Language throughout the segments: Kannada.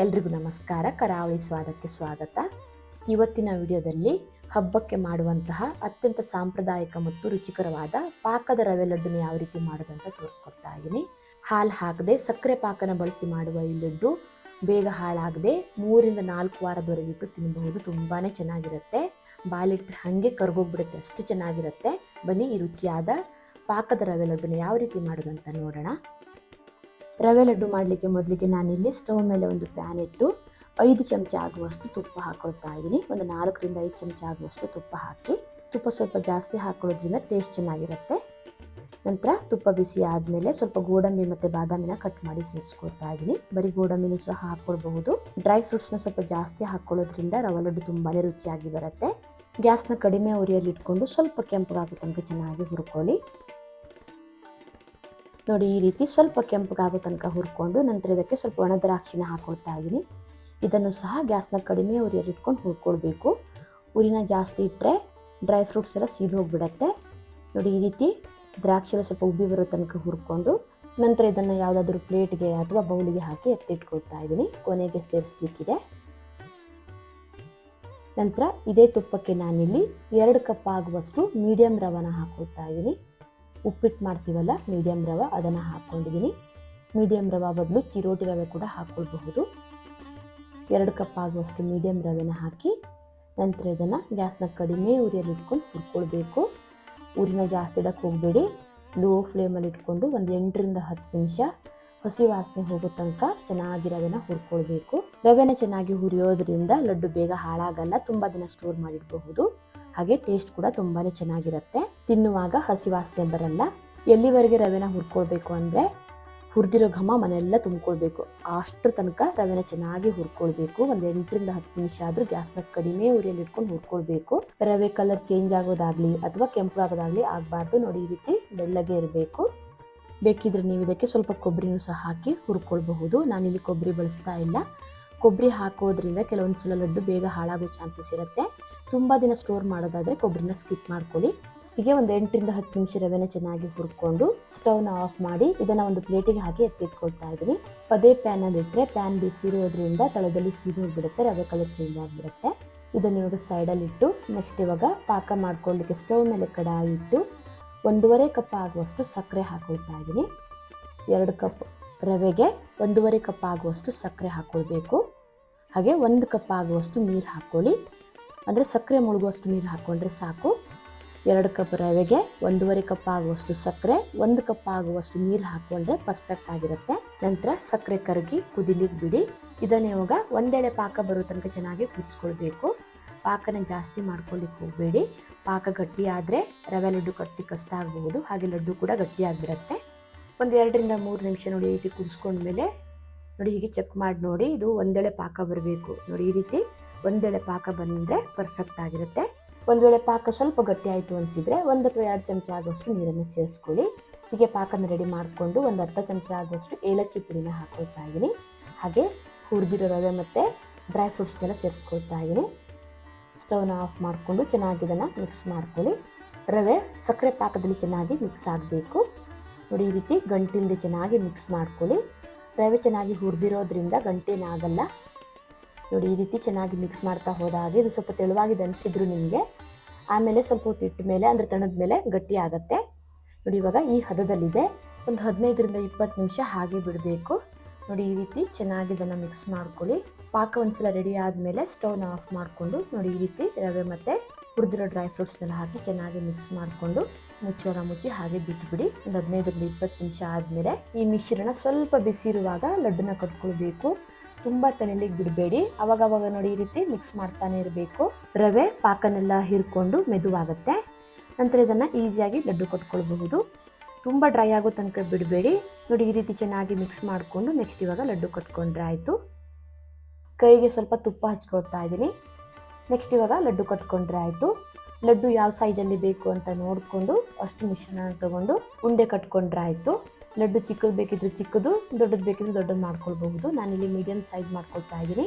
ಎಲ್ರಿಗೂ ನಮಸ್ಕಾರ. ಕರಾವಳಿ ಸ್ವಾದಕ್ಕೆ ಸ್ವಾಗತ. ಇವತ್ತಿನ ವಿಡಿಯೋದಲ್ಲಿ ಹಬ್ಬಕ್ಕೆ ಮಾಡುವಂತಹ ಅತ್ಯಂತ ಸಾಂಪ್ರದಾಯಿಕ ಮತ್ತು ರುಚಿಕರವಾದ ಪಾಕದ ರವೆ ಲಡ್ಡುನ ಯಾವ ರೀತಿ ಮಾಡೋದಂತ ತೋರಿಸ್ಕೊಡ್ತಾ ಇದ್ದೀನಿ. ಹಾಲು ಹಾಕದೆ ಸಕ್ಕರೆ ಪಾಕನ ಬಳಸಿ ಮಾಡುವ ಈ ಲಡ್ಡು ಬೇಗ ಹಾಳಾಗದೆ 3 ರಿಂದ 4 ವಾರದವರೆಗೆ ಇಟ್ಟು ತಿನ್ನಬಹುದು. ತುಂಬಾ ಚೆನ್ನಾಗಿರುತ್ತೆ. ಬಾಲಿಟ್ರೆ ಹಾಗೆ ಕರ್ಗೋಗ್ಬಿಡುತ್ತೆ, ಅಷ್ಟು ಚೆನ್ನಾಗಿರುತ್ತೆ. ಬನ್ನಿ ಈ ರುಚಿಯಾದ ಪಾಕದ ರವೆ ಲಡ್ಡುನ ಯಾವ ರೀತಿ ಮಾಡೋದಂತ ನೋಡೋಣ. ರವೆ ಲಡ್ಡು ಮಾಡಲಿಕ್ಕೆ ಮೊದಲಿಗೆ ನಾನಿಲ್ಲಿ ಸ್ಟವ್ ಮೇಲೆ ಒಂದು ಪ್ಯಾನ್ ಇಟ್ಟು 5 ಚಮಚ ಆಗುವಷ್ಟು ತುಪ್ಪ ಹಾಕೊಳ್ತಾ ಇದ್ದೀನಿ. ಒಂದು 4 ರಿಂದ 5 ಚಮಚ ಆಗುವಷ್ಟು ತುಪ್ಪ ಹಾಕಿ, ತುಪ್ಪ ಸ್ವಲ್ಪ ಜಾಸ್ತಿ ಹಾಕೊಳ್ಳೋದ್ರಿಂದ ಟೇಸ್ಟ್ ಚೆನ್ನಾಗಿರುತ್ತೆ. ನಂತರ ತುಪ್ಪ ಬಿಸಿ ಆದಮೇಲೆ ಸ್ವಲ್ಪ ಗೋಡಂಬಿ ಮತ್ತು ಬಾದಾಮಿನ ಕಟ್ ಮಾಡಿ ಸೇರಿಸ್ಕೊಳ್ತಾ ಇದ್ದೀನಿ. ಬರೀ ಗೋಡಂಬಿನೂ ಸಹ ಹಾಕ್ಕೊಳ್ಬಹುದು. ಡ್ರೈ ಫ್ರೂಟ್ಸ್ನ ಸ್ವಲ್ಪ ಜಾಸ್ತಿ ಹಾಕ್ಕೊಳ್ಳೋದ್ರಿಂದ ರವೆ ಲಡ್ಡು ತುಂಬಾ ರುಚಿಯಾಗಿ ಬರುತ್ತೆ. ಗ್ಯಾಸ್ನ ಕಡಿಮೆ ಉರಿಯಲ್ಲಿ ಇಟ್ಕೊಂಡು ಸ್ವಲ್ಪ ಕೆಂಪಗಾಗೋ ತನಕ ಚೆನ್ನಾಗಿ ಹುರ್ಕೊಳ್ಳಿ. ನೋಡಿ, ಈ ರೀತಿ ಸ್ವಲ್ಪ ಕೆಂಪಗಾಗೋ ತನಕ ಹುರ್ಕೊಂಡು ನಂತರ ಇದಕ್ಕೆ ಸ್ವಲ್ಪ ಒಣ ದ್ರಾಕ್ಷಿನ ಹಾಕೊಳ್ತಾ ಇದ್ದೀನಿ. ಇದನ್ನು ಸಹ ಗ್ಯಾಸ್ನ ಕಡಿಮೆ ಉರಿಯಲ್ಲಿ ಇಟ್ಕೊಂಡು ಹುರ್ಕೊಳ್ಬೇಕು. ಉರಿನ ಜಾಸ್ತಿ ಇಟ್ಟರೆ ಡ್ರೈ ಫ್ರೂಟ್ಸ್ ಎಲ್ಲ ಸೀದು ಹೋಗಿಬಿಡತ್ತೆ. ನೋಡಿ, ಈ ರೀತಿ ದ್ರಾಕ್ಷಿ ಎಲ್ಲ ಸ್ವಲ್ಪ ಉಬ್ಬಿ ಬರೋ ತನಕ ಹುರ್ಕೊಂಡು ನಂತರ ಇದನ್ನು ಯಾವುದಾದ್ರೂ ಪ್ಲೇಟ್ಗೆ ಅಥವಾ ಬೌಲಿಗೆ ಹಾಕಿ ಎತ್ತಿಟ್ಕೊಳ್ತಾ ಇದ್ದೀನಿ. ಕೊನೆಗೆ ಸೇರಿಸ್ಲಿಕ್ಕಿದೆ. ನಂತರ ಇದೇ ತುಪ್ಪಕ್ಕೆ ನಾನಿಲ್ಲಿ 2 ಕಪ್ ಆಗುವಷ್ಟು ಮೀಡಿಯಂ ರವನ ಹಾಕೊಳ್ತಾ ಇದ್ದೀನಿ. ಉಪ್ಪಿಟ್ಟು ಮಾಡ್ತೀವಲ್ಲ, ಮೀಡಿಯಂ ರವೆ ಅದನ್ನು ಹಾಕ್ಕೊಂಡಿದ್ದೀನಿ. ಮೀಡಿಯಂ ರವೆ ಬದಲು ಚಿರೋಟಿ ರವೆ ಕೂಡ ಹಾಕ್ಕೊಳ್ಬಹುದು. 2 ಕಪ್ ಆಗುವಷ್ಟು ಮೀಡಿಯಂ ರವೆನ ಹಾಕಿ ನಂತರ ಇದನ್ನು ಗ್ಯಾಸ್ನ ಕಡಿಮೆ ಉರಿಯಲ್ಲಿ ಇಟ್ಕೊಂಡು ಹುರ್ಕೊಳ್ಬೇಕು. ಉರಿನ ಜಾಸ್ತಿ ಇಡಕ್ಕೆ ಹೋಗಬೇಡಿ. ಲೋ ಫ್ಲೇಮಲ್ಲಿ ಇಟ್ಕೊಂಡು ಒಂದು 8 ರಿಂದ 10 ನಿಮಿಷ ಹಸಿ ವಾಸನೆ ಹೋಗೋ ತನಕ ಚೆನ್ನಾಗಿ ರವೆನ ಹುರ್ಕೊಳ್ಬೇಕು. ರವೆನ ಚೆನ್ನಾಗಿ ಹುರಿಯೋದ್ರಿಂದ ಲಡ್ಡು ಬೇಗ ಹಾಳಾಗಲ್ಲ, ತುಂಬ ದಿನ ಸ್ಟೋರ್ ಮಾಡಿಡಬಹುದು. ಹಾಗೆ ಟೇಸ್ಟ್ ಕೂಡ ತುಂಬಾ ಚೆನ್ನಾಗಿರುತ್ತೆ. ತಿನ್ನುವಾಗ ಹಸಿ ವಾಸನೆ ಬರಲ್ಲ. ಎಲ್ಲಿವರೆಗೆ ರವೆನ ಹುರ್ಕೊಳ್ಬೇಕು ಅಂದರೆ ಹುರಿದಿರೋ ಘಮ ಮನೆಯೆಲ್ಲ ತುಂಬಿಕೊಳ್ಬೇಕು. ಅಷ್ಟರ ತನಕ ರವೆನ ಚೆನ್ನಾಗಿ ಹುರ್ಕೊಳ್ಬೇಕು. ಒಂದು 8 ರಿಂದ 10 ನಿಮಿಷ ಆದರೂ ಗ್ಯಾಸ್ನ ಕಡಿಮೆ ಉರಿಯಲ್ಲಿ ಇಟ್ಕೊಂಡು ಹುರ್ಕೊಳ್ಬೇಕು. ರವೆ ಕಲರ್ ಚೇಂಜ್ ಆಗೋದಾಗಲಿ ಅಥವಾ ಕೆಂಪಗಾಗೋದಾಗಲಿ ಆಗಬಾರ್ದು. ನೋಡಿ, ಈ ರೀತಿ ಬೆಳ್ಳಗೆ ಇರಬೇಕು. ಬೇಕಿದ್ರೆ ನೀವು ಇದಕ್ಕೆ ಸ್ವಲ್ಪ ಕೊಬ್ಬರಿನೂ ಸಹ ಹಾಕಿ ಹುರ್ಕೊಳ್ಬಹುದು. ನಾನಿಲ್ಲಿ ಕೊಬ್ಬರಿ ಬಳಸ್ತಾ ಇಲ್ಲ. ಕೊಬ್ಬರಿ ಹಾಕೋದ್ರಿಂದ ಕೆಲವೊಂದು ಸಲ ಲಡ್ಡು ಬೇಗ ಹಾಳಾಗೋ ಚಾನ್ಸಸ್ ಇರುತ್ತೆ. ತುಂಬ ದಿನ ಸ್ಟೋರ್ ಮಾಡೋದಾದರೆ ಕೊಬ್ಬರಿನ ಸ್ಕಿಪ್ ಮಾಡ್ಕೊಳ್ಳಿ. ಹೀಗೆ ಒಂದು 8 ರಿಂದ 10 ನಿಮಿಷ ರವೆನ ಚೆನ್ನಾಗಿ ಹುರ್ಕೊಂಡು ಸ್ಟವ್ನ ಆಫ್ ಮಾಡಿ ಇದನ್ನು ಒಂದು ಪ್ಲೇಟಿಗೆ ಹಾಕಿ ಎತ್ತಿಟ್ಕೊಳ್ತಾ ಇದ್ದೀನಿ. ಪದೇ ಪ್ಯಾನಲ್ಲಿ ಇಟ್ಟರೆ ಪ್ಯಾನ್ ಬಿಸಿ ಇರೋದ್ರಿಂದ ತಳದಲ್ಲಿ ಸೀದು ಹೋಗಿಬಿಡುತ್ತೆ, ರವೆ ಕಲರ್ ಚೇಂಜ್ ಆಗಿಬಿಡುತ್ತೆ. ಇದನ್ನು ಇವಾಗ ಸೈಡಲ್ಲಿ ಇಟ್ಟು ನೆಕ್ಸ್ಟ್ ಇವಾಗ ಪಾಕ ಮಾಡ್ಕೊಳ್ಳಿಕ್ಕೆ ಸ್ಟವ್ ಮೇಲೆ ಕಡಾಯಿ ಇಟ್ಟು 1.5 ಕಪ್ ಆಗುವಷ್ಟು ಸಕ್ಕರೆ ಹಾಕೊಳ್ತಾ ಇದ್ದೀನಿ. 2 ಕಪ್ ರವೆಗೆ 1.5 ಕಪ್ ಆಗುವಷ್ಟು ಸಕ್ಕರೆ ಹಾಕ್ಕೊಳ್ಬೇಕು. ಹಾಗೆ 1 ಕಪ್ ಆಗುವಷ್ಟು ನೀರು ಹಾಕ್ಕೊಳ್ಳಿ. ಅಂದರೆ ಸಕ್ಕರೆ ಮುಳುಗುವಷ್ಟು ನೀರು ಹಾಕ್ಕೊಂಡ್ರೆ ಸಾಕು. 2 ಕಪ್ ರವೆಗೆ 1.5 ಕಪ್ ಆಗುವಷ್ಟು ಸಕ್ಕರೆ, 1 ಕಪ್ ಆಗುವಷ್ಟು ನೀರು ಹಾಕ್ಕೊಂಡ್ರೆ ಪರ್ಫೆಕ್ಟ್ ಆಗಿರುತ್ತೆ. ನಂತರ ಸಕ್ಕರೆ ಕರಗಿ ಕುದಿಲಿಕ್ಕೆ ಬಿಡಿ. ಇದನ್ನು ಇವಾಗ ಒಂದೆಳೆ ಪಾಕ ಬರೋ ತನಕ ಚೆನ್ನಾಗಿ ಕುದಿಸ್ಕೊಳ್ಬೇಕು. ಪಾಕನ ಜಾಸ್ತಿ ಮಾಡ್ಕೊಳ್ಳಿಕ್ಕೆ ಹೋಗಬೇಡಿ. ಪಾಕ ಗಟ್ಟಿ ಆದರೆ ರವೆ ಲಡ್ಡು ಕಟ್ಲಿಕ್ಕೆ ಕಷ್ಟ ಆಗಬಹುದು. ಹಾಗೆ ಲಡ್ಡು ಕೂಡ ಗಟ್ಟಿ ಆಗಿಬಿಡುತ್ತೆ. ಒಂದು 2 ರಿಂದ 3 ನಿಮಿಷ ನೋಡಿ, ಈ ರೀತಿ ಕುದಿಸ್ಕೊಂಡ್ಮೇಲೆ ನೋಡಿ ಹೀಗೆ ಚೆಕ್ ಮಾಡಿ ನೋಡಿ, ಇದು ಒಂದೆಳೆ ಪಾಕ ಬರಬೇಕು. ನೋಡಿ, ಈ ರೀತಿ ಒಂದೆಳೆ ಪಾಕ ಬಂದರೆ ಪರ್ಫೆಕ್ಟ್ ಆಗಿರುತ್ತೆ. ಒಂದು ವೇಳೆ ಪಾಕ ಸ್ವಲ್ಪ ಗಟ್ಟಿ ಆಯಿತು ಅನಿಸಿದರೆ 1 ಅಥವಾ 2 ಚಮಚ ಆಗುವಷ್ಟು ನೀರನ್ನು ಸೇರಿಸ್ಕೊಳ್ಳಿ. ಹೀಗೆ ಪಾಕನ ರೆಡಿ ಮಾಡಿಕೊಂಡು ಒಂದು 10 ಚಮಚ ಆಗುವಷ್ಟು ಏಲಕ್ಕಿ ಪುಡಿನ ಹಾಕ್ಕೊಳ್ತಾ ಇದ್ದೀನಿ. ಹಾಗೆ ಹುರಿದಿರೋ ರವೆ ಮತ್ತು ಡ್ರೈ ಫ್ರೂಟ್ಸ್ನೆಲ್ಲ ಸೇರಿಸ್ಕೊಳ್ತಾ ಇದ್ದೀನಿ. ಸ್ಟವ್ನ ಆಫ್ ಮಾಡಿಕೊಂಡು ಚೆನ್ನಾಗಿ ಇದನ್ನು ಮಿಕ್ಸ್ ಮಾಡ್ಕೊಳ್ಳಿ. ರವೆ ಸಕ್ಕರೆ ಪಾಕದಲ್ಲಿ ಚೆನ್ನಾಗಿ ಮಿಕ್ಸ್ ಆಗಬೇಕು. ನೋಡಿ, ಈ ರೀತಿ ಗಂಟಿಲ್ಲದೆ ಚೆನ್ನಾಗಿ ಮಿಕ್ಸ್ ಮಾಡ್ಕೊಳ್ಳಿ. ರವೆ ಚೆನ್ನಾಗಿ ಹುರಿದಿರೋದ್ರಿಂದ ಗಂಟೇನಾಗಲ್ಲ. ನೋಡಿ, ಈ ರೀತಿ ಚೆನ್ನಾಗಿ ಮಿಕ್ಸ್ ಮಾಡ್ತಾ ಹೋದಾಗೆ ಇದು ಸ್ವಲ್ಪ ತೆಳುವಾಗಿದೆ ಅನಿಸಿದ್ರು ನಿಮಗೆ, ಆಮೇಲೆ ಸ್ವಲ್ಪ ಹೊತ್ತು ಇಟ್ಟ ಮೇಲೆ ಅಂದರೆ ತಣದ ಮೇಲೆ ಗಟ್ಟಿ ಆಗುತ್ತೆ. ನೋಡಿ, ಇವಾಗ ಈ ಹದದಲ್ಲಿದೆ. ಒಂದು 15 ರಿಂದ 20 ನಿಮಿಷ ಹಾಗೆ ಬಿಡಬೇಕು. ನೋಡಿ, ಈ ರೀತಿ ಚೆನ್ನಾಗಿ ಇದನ್ನು ಮಿಕ್ಸ್ ಮಾಡ್ಕೊಳ್ಳಿ. ಪಾಕ ಒಂದ್ಸಲ ರೆಡಿ ಆದಮೇಲೆ ಸ್ಟವ್ನ ಆಫ್ ಮಾಡಿಕೊಂಡು ನೋಡಿ, ಈ ರೀತಿ ರವೆ ಮತ್ತು ಹುರಿದಿರೋ ಡ್ರೈ ಫ್ರೂಟ್ಸ್ನೆಲ್ಲ ಹಾಕಿ ಚೆನ್ನಾಗಿ ಮಿಕ್ಸ್ ಮಾಡಿಕೊಂಡು ಮುಚ್ಚಳ ಮುಚ್ಚಿ ಹಾಗೆ ಬಿಟ್ಬಿಡಿ. ಒಂದು 15 ರಿಂದ 20 ನಿಮಿಷ ಆದಮೇಲೆ ಈ ಮಿಶ್ರಣ ಸ್ವಲ್ಪ ಬಿಸಿ ಇರುವಾಗ ಲಡ್ಡುನ ಕಟ್ಕೊಳ್ಬೇಕು. ತುಂಬ ತಣಿಲಿಕ್ಕೆ ಬಿಡಬೇಡಿ. ಅವಾಗವಾಗ ನೋಡಿ, ಈ ರೀತಿ ಮಿಕ್ಸ್ ಮಾಡ್ತಾನೆ ಇರಬೇಕು. ರವೆ ಪಾಕನೆಲ್ಲ ಹೀರ್ಕೊಂಡು ಮೆದುವಾಗುತ್ತೆ. ನಂತರ ಇದನ್ನು ಈಸಿಯಾಗಿ ಲಡ್ಡು ಕಟ್ಕೊಳ್ಬಹುದು. ತುಂಬ ಡ್ರೈ ಆಗೋ ತನಕ ಬಿಡಬೇಡಿ. ನೋಡಿ, ಈ ರೀತಿ ಚೆನ್ನಾಗಿ ಮಿಕ್ಸ್ ಮಾಡಿಕೊಂಡು ನೆಕ್ಸ್ಟ್ ಇವಾಗ ಲಡ್ಡು ಕಟ್ಕೊಂಡ್ರೆ ಆಯಿತು. ಕೈಗೆ ಸ್ವಲ್ಪ ತುಪ್ಪ ಹಚ್ಕೊಳ್ತಾ ಇದ್ದೀನಿ. ನೆಕ್ಸ್ಟ್ ಇವಾಗ ಲಡ್ಡು ಕಟ್ಕೊಂಡ್ರೆ ಆಯಿತು. ಲಡ್ಡು ಯಾವ ಸೈಜಲ್ಲಿ ಬೇಕು ಅಂತ ನೋಡಿಕೊಂಡು ಅಷ್ಟು ಮಿಶ್ರಣ ತಗೊಂಡು ಉಂಡೆ ಕಟ್ಕೊಂಡ್ರೆ ಆಯಿತು. ಲಡ್ಡು ಚಿಕ್ಕದು ಬೇಕಿದ್ರೆ ಚಿಕ್ಕದು, ದೊಡ್ಡದು ಬೇಕಿದ್ರೆ ದೊಡ್ಡದು ಮಾಡ್ಕೊಳ್ಬಹುದು. ನಾನಿಲ್ಲಿ ಮೀಡಿಯಮ್ ಸೈಜ್ ಮಾಡ್ಕೊಳ್ತಾ ಇದ್ದೀನಿ.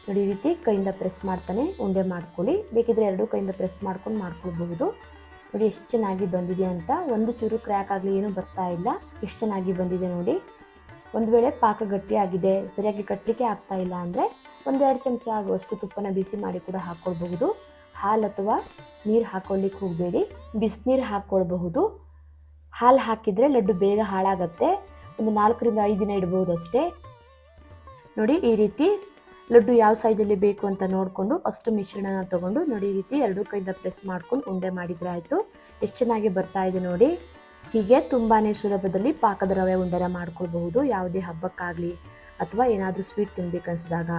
ನೋಡಿ, ಈ ರೀತಿ ಕೈಯಿಂದ ಪ್ರೆಸ್ ಮಾಡ್ತಾನೆ ಉಂಡೆ ಮಾಡ್ಕೊಳ್ಳಿ. ಬೇಕಿದ್ರೆ 2 ಕೈಯಿಂದ ಪ್ರೆಸ್ ಮಾಡ್ಕೊಂಡು ಮಾಡ್ಕೊಳ್ಬಹುದು. ನೋಡಿ, ಎಷ್ಟು ಚೆನ್ನಾಗಿ ಬಂದಿದೆ ಅಂತ. ಒಂದು ಚೂರು ಕ್ರ್ಯಾಕ್ ಆಗಲಿ ಏನೂ ಬರ್ತಾ ಇಲ್ಲ. ಎಷ್ಟು ಚೆನ್ನಾಗಿ ಬಂದಿದೆ ನೋಡಿ. ಒಂದು ವೇಳೆ ಪಾಕ ಗಟ್ಟಿಯಾಗಿದೆ, ಸರಿಯಾಗಿ ಕಟ್ಟಲಿಕ್ಕೆ ಆಗ್ತಾ ಇಲ್ಲ ಅಂದರೆ 1-2 ಚಮಚ ಆಗುವಷ್ಟು ತುಪ್ಪನ ಬಿಸಿ ಮಾಡಿ ಕೂಡ ಹಾಕ್ಕೊಳ್ಬಹುದು. ಹಾಲು ಅಥವಾ ನೀರು ಹಾಕ್ಕೊಳ್ಳಿಕ್ಕೆ ಹೋಗಬೇಡಿ, ಬಿಸಿನೀರು ಹಾಕ್ಕೊಳ್ಬಹುದು. ಹಾಲು ಹಾಕಿದರೆ ಲಡ್ಡು ಬೇಗ ಹಾಳಾಗತ್ತೆ. ಒಂದು 4-5 ದಿನ ಇಡಬಹುದು ಅಷ್ಟೇ. ನೋಡಿ, ಈ ರೀತಿ ಲಡ್ಡು ಯಾವ ಸೈಜಲ್ಲಿ ಬೇಕು ಅಂತ ನೋಡಿಕೊಂಡು ಅಷ್ಟು ಮಿಶ್ರಣನ ತಗೊಂಡು ನೋಡಿ, ಈ ರೀತಿ 2 ಕೈಯಿಂದ ಪ್ರೆಸ್ ಮಾಡ್ಕೊಂಡು ಉಂಡೆ ಮಾಡಿದರೆ ಆಯಿತು. ಎಷ್ಟು ಚೆನ್ನಾಗಿ ಬರ್ತಾ ಇದೆ ನೋಡಿ. ಹೀಗೆ ತುಂಬಾ ಸುಲಭದಲ್ಲಿ ಪಾಕದ ರವೆ ಉಂಡೆನ ಮಾಡ್ಕೊಳ್ಬಹುದು. ಯಾವುದೇ ಹಬ್ಬಕ್ಕಾಗಲಿ ಅಥವಾ ಏನಾದರೂ ಸ್ವೀಟ್ ತಿನ್ಬೇಕನ್ಸಿದಾಗ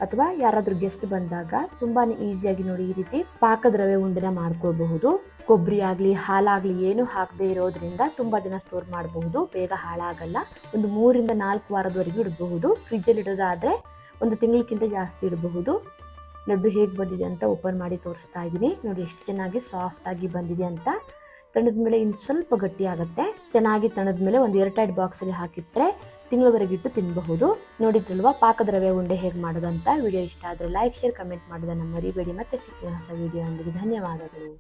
ಅಥವಾ ಯಾರಾದರೂ ಗೆಸ್ಟ್ ಬಂದಾಗ ತುಂಬಾ ಈಸಿಯಾಗಿ ನೋಡಿ ಈ ರೀತಿ ಪಾಕದ ರವೆ ಉಂಡೆನ ಮಾಡ್ಕೊಳ್ಬಹುದು. ಕೊಬ್ಬರಿ ಆಗಲಿ ಹಾಲಾಗಲಿ ಏನು ಹಾಕದೇ ಇರೋದ್ರಿಂದ ತುಂಬ ದಿನ ಸ್ಟೋರ್ ಮಾಡಬಹುದು, ಬೇಗ ಹಾಳಾಗಲ್ಲ. ಒಂದು 3-4 ವಾರದವರೆಗೂ ಇಡಬಹುದು. ಫ್ರಿಜ್ಜಲ್ಲಿ ಇಡೋದಾದರೆ 1 ತಿಂಗಳಕ್ಕಿಂತ ಜಾಸ್ತಿ ಇಡಬಹುದು. ಲಡ್ಡು ಹೇಗೆ ಬಂದಿದೆ ಅಂತ ಓಪನ್ ಮಾಡಿ ತೋರಿಸ್ತಾ ಇದ್ದೀನಿ. ನೋಡಿ ಎಷ್ಟು ಚೆನ್ನಾಗಿ ಸಾಫ್ಟಾಗಿ ಬಂದಿದೆ ಅಂತ. ತಣದ ಮೇಲೆ ಇನ್ನು ಸ್ವಲ್ಪ ಗಟ್ಟಿ ಆಗುತ್ತೆ. ಚೆನ್ನಾಗಿ ತಣದ ಮೇಲೆ ಒಂದು ಏರ್ಟೈಟ್ ಬಾಕ್ಸಲ್ಲಿ ಹಾಕಿಟ್ರೆ ತಿಂಗಳವರೆಗಿಟ್ಟು ತಿನ್ನಬಹುದು. ನೋಡಿದ್ರಲ್ವಾ ಪಾಕದ ರವೆ ಉಂಡೆ ಹೇಗೆ ಮಾಡೋದಂತ. ವಿಡಿಯೋ ಇಷ್ಟ ಆದರೆ ಲೈಕ್, ಶೇರ್, ಕಮೆಂಟ್ ಮಾಡೋದನ್ನು ಮರಿಬೇಡಿ. ಮತ್ತೆ ಸಿಗ್ತೀನಿ ಹೊಸ ವಿಡಿಯೋ. ಧನ್ಯವಾದಗಳು.